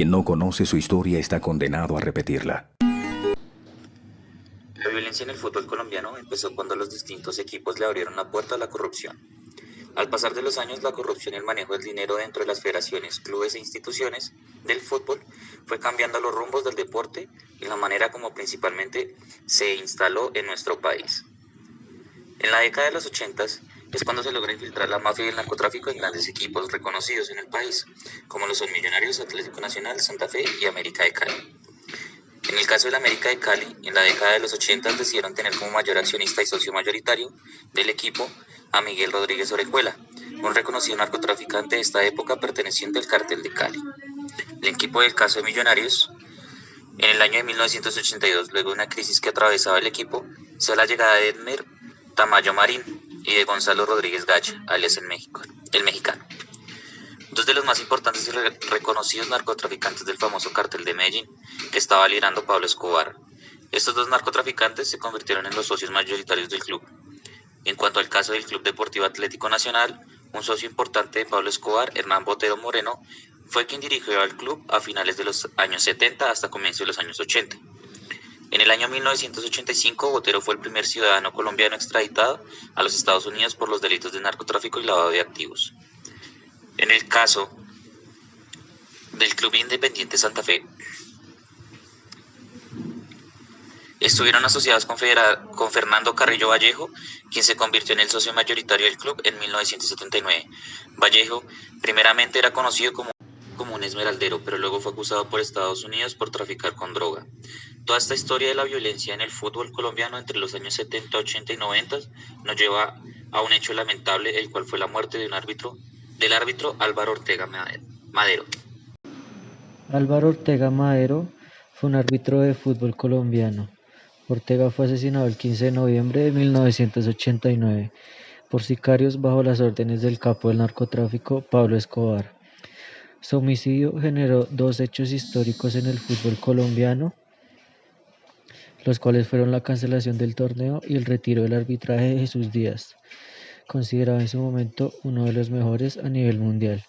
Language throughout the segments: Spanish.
Quien no conoce su historia está condenado a repetirla. La violencia en el fútbol colombiano empezó cuando los distintos equipos le abrieron la puerta a la corrupción. Al pasar de los años, la corrupción y el manejo del dinero dentro de las federaciones, clubes e instituciones del fútbol fue cambiando los rumbos del deporte y la manera como principalmente se instaló en nuestro país. En la década de los 80 es cuando se logra infiltrar la mafia y el narcotráfico en grandes equipos reconocidos en el país, como lo son Millonarios, Atlético Nacional, Santa Fe y América de Cali. En el caso del América de Cali, en la década de los 80 decidieron tener como mayor accionista y socio mayoritario del equipo a Miguel Rodríguez Orejuela, un reconocido narcotraficante de esta época perteneciente al cártel de Cali. El equipo del caso de Millonarios, en el año de 1982, luego de una crisis que atravesaba el equipo, se da la llegada de Edmer Tamayo Marín y de Gonzalo Rodríguez Gacha, alias el mexicano, dos de los más importantes y reconocidos narcotraficantes del famoso cartel de Medellín, que estaba liderando Pablo Escobar. Estos dos narcotraficantes se convirtieron en los socios mayoritarios del club. En cuanto al caso del Club Deportivo Atlético Nacional, un socio importante de Pablo Escobar, Hernán Botero Moreno, fue quien dirigió al club a finales de los años 70 hasta comienzos de los años 80. En el año 1985, Botero fue el primer ciudadano colombiano extraditado a los Estados Unidos por los delitos de narcotráfico y lavado de activos. En el caso del Club Independiente Santa Fe, estuvieron asociados con Fernando Carrillo Vallejo, quien se convirtió en el socio mayoritario del club en 1979. Vallejo primeramente era conocido como un esmeraldero, pero luego fue acusado por Estados Unidos por traficar con droga. Toda esta historia de la violencia en el fútbol colombiano entre los años 70, 80 y 90 nos lleva a un hecho lamentable, el cual fue la muerte del árbitro Álvaro Ortega Madero. Álvaro Ortega Madero fue un árbitro de fútbol colombiano. Ortega fue asesinado el 15 de noviembre de 1989 por sicarios bajo las órdenes del capo del narcotráfico Pablo Escobar. Su homicidio generó dos hechos históricos en el fútbol colombiano, los cuales fueron la cancelación del torneo y el retiro del arbitraje de Jesús Díaz, considerado en su momento uno de los mejores a nivel mundial.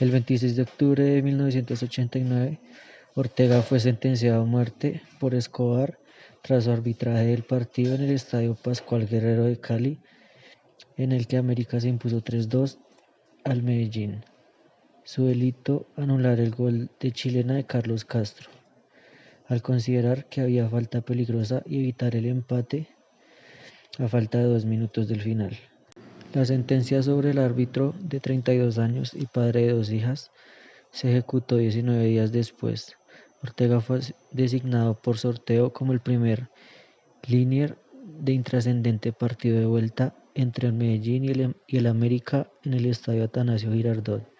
El 26 de octubre de 1989, Ortega fue sentenciado a muerte por Escobar tras su arbitraje del partido en el Estadio Pascual Guerrero de Cali, en el que América se impuso 3-2 al Medellín. Su delito, anular el gol de chilena de Carlos Castro, al considerar que había falta peligrosa y evitar el empate a falta de 2 minutos del final. La sentencia sobre el árbitro, de 32 años y padre de 2 hijas, se ejecutó 19 días después. Ortega fue designado por sorteo como el primer linier de intrascendente partido de vuelta entre el Medellín y el América en el Estadio Atanasio Girardot,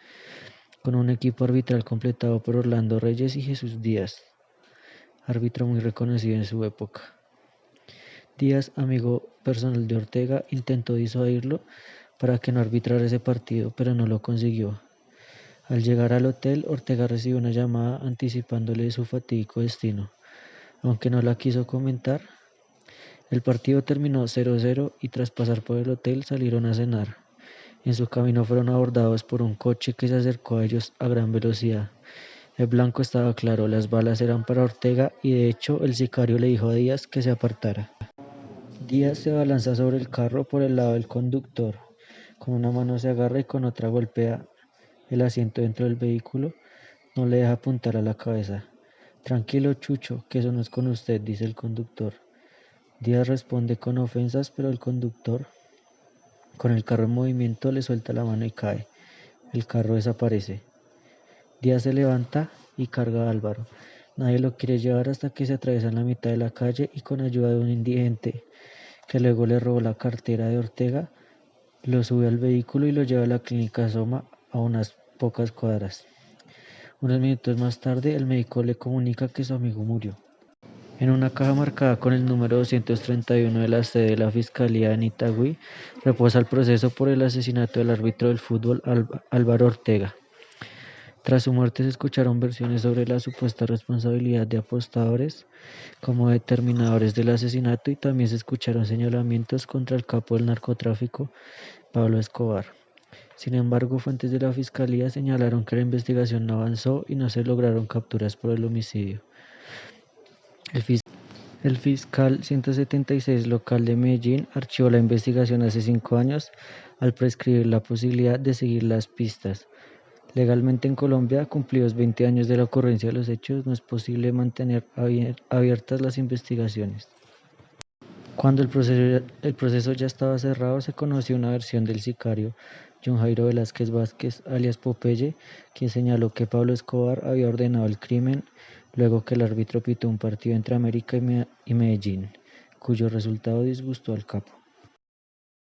con un equipo arbitral completado por Orlando Reyes y Jesús Díaz, árbitro muy reconocido en su época. Díaz, amigo personal de Ortega, intentó disuadirlo para que no arbitrara ese partido, pero no lo consiguió. Al llegar al hotel, Ortega recibió una llamada anticipándole su fatídico destino. Aunque no la quiso comentar, el partido terminó 0-0 y tras pasar por el hotel salieron a cenar. En su camino fueron abordados por un coche que se acercó a ellos a gran velocidad. El blanco estaba claro, las balas eran para Ortega y de hecho el sicario le dijo a Díaz que se apartara. Díaz se abalanza sobre el carro por el lado del conductor. Con una mano se agarra y con otra golpea el asiento dentro del vehículo, no le deja apuntar a la cabeza. Tranquilo, Chucho, que eso no es con usted, dice el conductor. Díaz responde con ofensas, pero el conductor, con el carro en movimiento, le suelta la mano y cae. El carro desaparece. Díaz se levanta y carga a Álvaro. Nadie lo quiere llevar hasta que se atraviesa en la mitad de la calle y con ayuda de un indigente, que luego le robó la cartera de Ortega, lo sube al vehículo y lo lleva a la clínica Soma a unas pocas cuadras. Unos minutos más tarde, el médico le comunica que su amigo murió. En una caja marcada con el número 231 de la sede de la Fiscalía en Itagüí, reposa el proceso por el asesinato del árbitro del fútbol Álvaro Ortega. Tras su muerte se escucharon versiones sobre la supuesta responsabilidad de apostadores como determinadores del asesinato y también se escucharon señalamientos contra el capo del narcotráfico, Pablo Escobar. Sin embargo, fuentes de la fiscalía señalaron que la investigación no avanzó y no se lograron capturas por el homicidio. El fiscal 176 local de Medellín archivó la investigación hace 5 años al prescribir la posibilidad de seguir las pistas. Legalmente en Colombia, cumplidos 20 años de la ocurrencia de los hechos, no es posible mantener abiertas las investigaciones. Cuando el proceso ya estaba cerrado, se conoció una versión del sicario John Jairo Velázquez Vázquez, alias Popeye, quien señaló que Pablo Escobar había ordenado el crimen luego que el árbitro pitó un partido entre América y Medellín, cuyo resultado disgustó al capo.